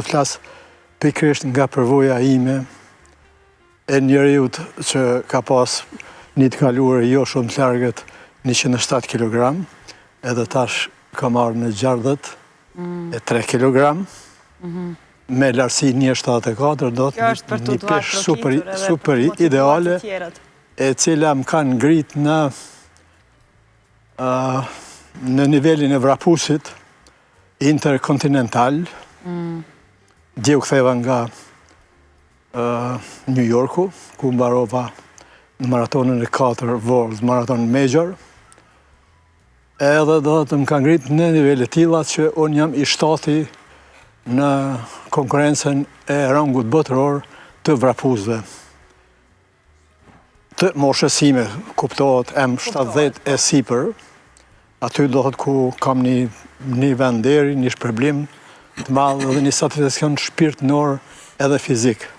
flas pikërisht nga përvoja ime e njeriut që ka pas një të kaluar jo shumë të largët 107 kg, edhe tash ka marrë në 63 kg, me lartësi 1,74, do të një peshë super ideale, e cila më kanë ngrit në nivelin e vrapusit interkontinental. Dje u ktheva nga New Yorku, ku mbarova në maratonën e 4 World Marathon Major, edhe do të më kanë ngrit në nivele tilla që unë jam i shtati në konkurencën e rangut botëror të vrapusve. Të moshësime, kuptohet M70 e sipër, aty do të ku kam një vend deri, një shpërblim të madh dhe një satisfaksion shpirtënor edhe fizik.